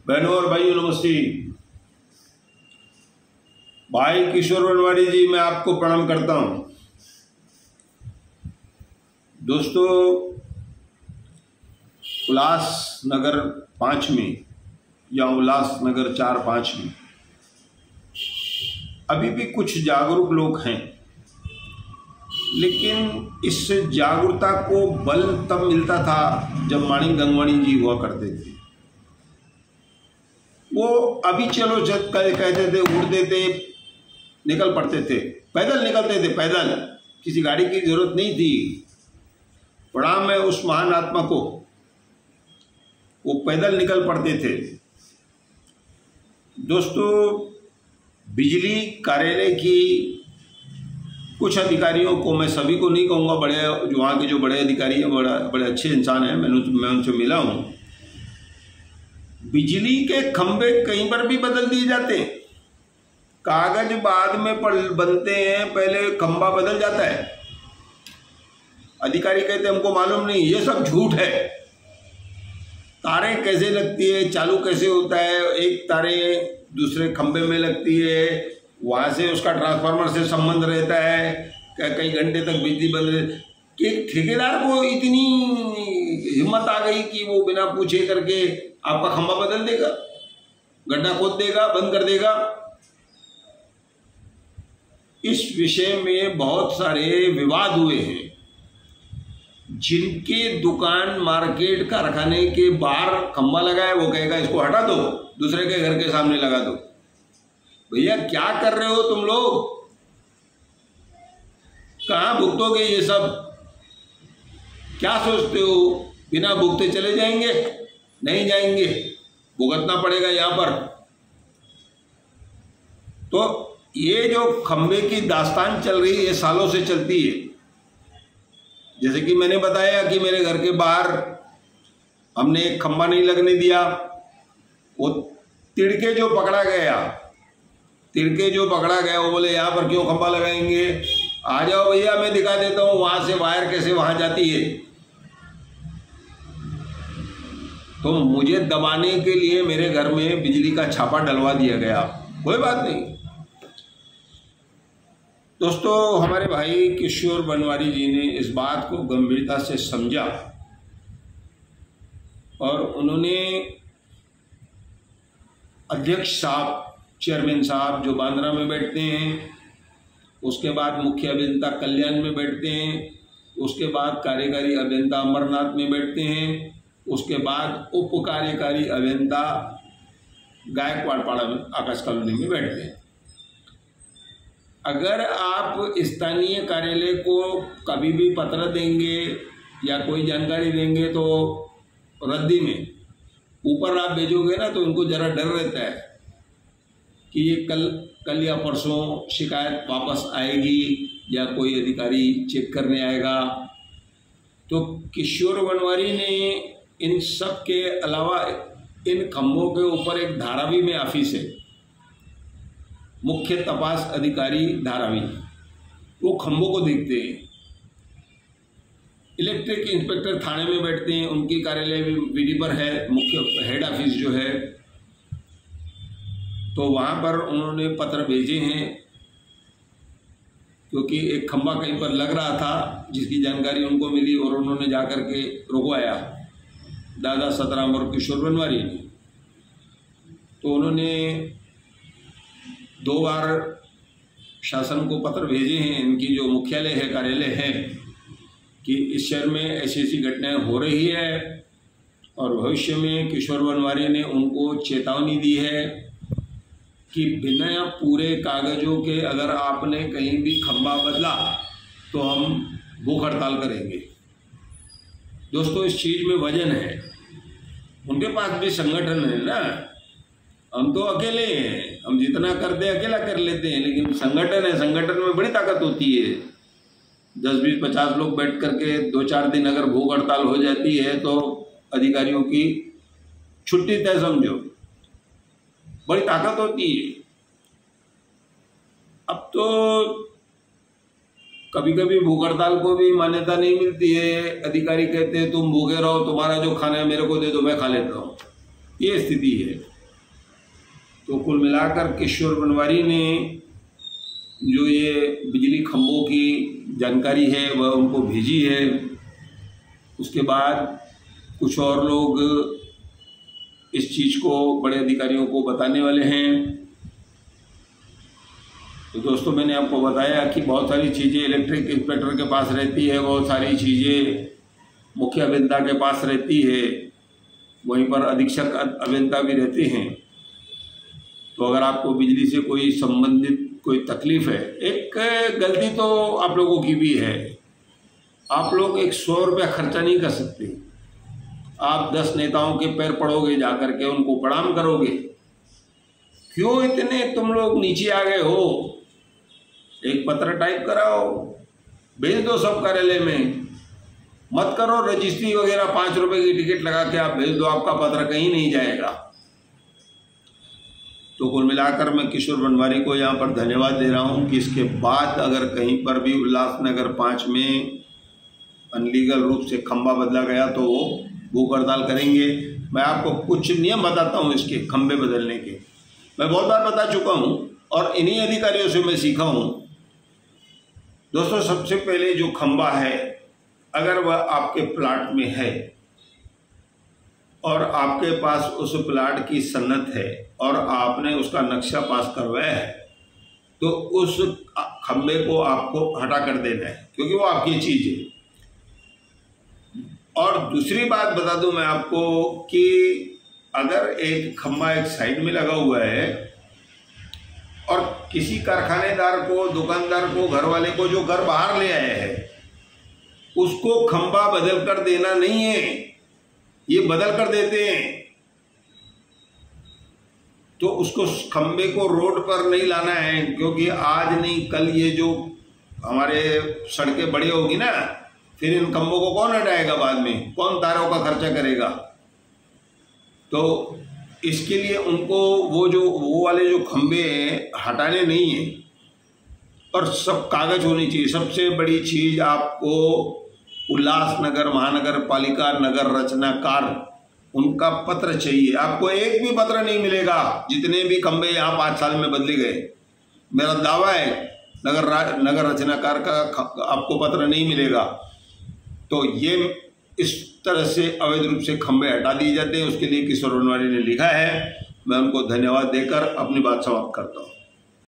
बहनों और भाइयों नमस्ते। भाई किशोर बनवारी जी, मैं आपको प्रणाम करता हूं। दोस्तों, उल्लासनगर 5 में या उल्लासनगर 4-5 में अभी भी कुछ जागरूक लोग हैं, लेकिन इस जागरूकता को बल तब मिलता था जब माणिक गंगवाणी जी हुआ करते थे। वो अभी चलो कहते थे, उड़ते थे, निकल पड़ते थे, पैदल निकलते थे, पैदल, किसी गाड़ी की जरूरत नहीं थी। प्रणाम है उस महान आत्मा को, वो पैदल निकल पड़ते थे। दोस्तों, बिजली कार्यालय की कुछ अधिकारियों को, मैं सभी को नहीं कहूँगा, बड़े जो वहाँ के जो बड़े अधिकारी हैं, बड़े अच्छे इंसान हैं, मैं उनसे मिला हूँ। बिजली के खंभे कहीं पर भी बदल दिए जाते हैं, कागज बाद में बनते हैं, पहले खंभा बदल जाता है। अधिकारी कहते हैं हमको मालूम नहीं, ये सब झूठ है। तारें कैसे लगती है, चालू कैसे होता है, एक तारे दूसरे खंभे में लगती है, वहाँ से उसका ट्रांसफार्मर से संबंध रहता है, कई घंटे तक बिजली बंद रहती है। कि ठेकेदार को इतनी हिम्मत आ गई कि वो बिना पूछे करके आपका खंभा बदल देगा, गड्ढा खोद देगा, बंद कर देगा। इस विषय में बहुत सारे विवाद हुए हैं। जिनके दुकान, मार्केट, कारखाने के बाहर खंभा लगा है, वो कहेगा इसको हटा दो, दूसरे के घर के सामने लगा दो। भैया क्या कर रहे हो तुम लोग? कहाँ भुगतोगे ये सब? क्या सोचते हो बिना भुगते चले जाएंगे? नहीं जाएंगे, भुगतना पड़ेगा यहाँ पर। तो ये जो खंबे की दास्तान चल रही है, ये सालों से चलती है। जैसे कि मैंने बताया कि मेरे घर के बाहर हमने एक खंबा नहीं लगने दिया। वो तिड़के जो पकड़ा गया, वो बोले यहाँ पर क्यों खंबा लगाएंगे, आ जाओ भैया मैं दिखा देता हूँ वहां से वायर कैसे वहां जाती है। तो मुझे दबाने के लिए मेरे घर में बिजली का छापा डलवा दिया गया। कोई बात नहीं दोस्तों, हमारे भाई किशोर बनवारी जी ने इस बात को गंभीरता से समझा और उन्होंने अध्यक्ष साहब, चेयरमैन साहब जो बांद्रा में बैठते हैं, उसके बाद मुख्य अभियंता कल्याण में बैठते हैं, उसके बाद कार्यकारी अभियंता अमरनाथ में बैठते हैं, उसके बाद उप कार्यकारी अभियंता गायकवाड़पाड़ा में, आकाश कॉलोनी में बैठते हैं। अगर आप स्थानीय कार्यालय को कभी भी पत्र देंगे या कोई जानकारी देंगे तो रद्दी में ऊपर आप भेजोगे ना, तो उनको जरा डर रहता है कि ये कल या परसों शिकायत वापस आएगी या कोई अधिकारी चेक करने आएगा। तो किशोर बनवारी ने इन सब के अलावा इन खंभों के ऊपर एक धारावी में ऑफिस है, मुख्य तपास अधिकारी धारावी, वो खंभों को देखते हैं। इलेक्ट्रिक इंस्पेक्टर थाने में बैठते हैं, उनकी कार्यालय भी विधि पर है, मुख्य हेड ऑफिस जो है। तो वहाँ पर उन्होंने पत्र भेजे हैं, क्योंकि एक खंभा कहीं पर लग रहा था जिसकी जानकारी उनको मिली और उन्होंने जाकर के रुकवाया दादा सतराम और किशोर बनवारी ने। तो उन्होंने 2 बार शासन को पत्र भेजे हैं, इनकी जो मुख्यालय है, कार्यालय है, कि इस शहर में ऐसी घटनाएं हो रही है और भविष्य में किशोर बनवारी ने उनको चेतावनी दी है कि बिना पूरे कागजों के अगर आपने कहीं भी खंभा बदला तो हम भूख हड़ताल करेंगे। दोस्तों, इस चीज़ में वजन है, उनके पास भी संगठन है ना। हम तो अकेले हैं, हम जितना करते हैं अकेला कर लेते हैं, लेकिन संगठन है, संगठन में बड़ी ताकत होती है। 10-20-50 लोग बैठ करके 2-4 दिन अगर भूख हड़ताल हो जाती है तो अधिकारियों की छुट्टी तय समझो, बड़ी ताकत होती है। अब तो कभी कभी भूख हड़ताल को भी मान्यता नहीं मिलती है। अधिकारी कहते हैं तुम भूखे रहो, तुम्हारा जो खाना है मेरे को दे दो, मैं खा लेता हूँ। ये स्थिति है। तो कुल मिलाकर किशोर बनवारी ने जो ये बिजली खंभों की जानकारी है वह उनको भेजी है। उसके बाद कुछ और लोग इस चीज़ को बड़े अधिकारियों को बताने वाले हैं। तो दोस्तों, मैंने आपको बताया कि बहुत सारी चीज़ें इलेक्ट्रिक इंस्पेक्टर के पास रहती है, बहुत सारी चीज़ें मुख्य अभियंता के पास रहती है, वहीं पर अधीक्षक अभियंता भी रहते हैं। तो अगर आपको बिजली से कोई संबंधित कोई तकलीफ है, एक गलती तो आप लोगों की भी है, आप लोग 100 रुपया खर्चा नहीं कर सकते। आप 10 नेताओं के पैर पड़ोगे, जा करके उनको प्रणाम करोगे। क्यों इतने तुम लोग नीचे आ गए हो? एक पत्र टाइप कराओ, भेज दो सब कार्यालय में, मत करो रजिस्ट्री वगैरह 5 रुपए की टिकट लगा के आप भेज दो, आपका पत्र कहीं नहीं जाएगा। तो कुल मिलाकर मैं किशोर बनवारी को यहाँ पर धन्यवाद दे रहा हूँ कि इसके बाद अगर कहीं पर भी उल्लासनगर 5 में अनलीगल रूप से खंबा बदला गया तो वो भूख हड़ताल करेंगे। मैं आपको कुछ नियम बताता हूँ इसके खंबे बदलने के, मैं बहुत बार बता चुका हूँ और इन्हीं अधिकारियों से मैं सीखा हूँ। दोस्तों, सबसे पहले जो खंबा है, अगर वह आपके प्लाट में है और आपके पास उस प्लाट की सनद है और आपने उसका नक्शा पास करवाया है, तो उस खंबे को आपको हटा कर देना है, क्योंकि वो आपकी चीज़ है। और दूसरी बात बता दूं मैं आपको कि अगर एक खंबा एक साइड में लगा हुआ है और किसी कारखानेदार को, दुकानदार को, घर वाले को जो घर बाहर ले आया है, उसको खंबा बदल कर देना नहीं है। ये बदल कर देते हैं तो उसको खंबे को रोड पर नहीं लाना है, क्योंकि आज नहीं कल ये जो हमारे सड़कें बड़ी होगी ना, फिर इन खंभों को कौन हटाएगा? बाद में कौन तारों का खर्चा करेगा? तो इसके लिए उनको वो वाले जो खंभे हटाने नहीं है और सब कागज होनी चाहिए। सबसे बड़ी चीज आपको उल्लासनगर महानगर पालिका नगर रचनाकार उनका पत्र चाहिए। आपको एक भी पत्र नहीं मिलेगा जितने भी खंभे यहाँ 5 साल में बदले गए। मेरा दावा है नगर रचनाकार का आपको पत्र नहीं मिलेगा। तो ये इस तरह से अवैध रूप से खंभे हटा दिए जाते हैं। उसके लिए किशोर बनवारी ने लिखा है। मैं उनको धन्यवाद देकर अपनी बात समाप्त करता हूँ।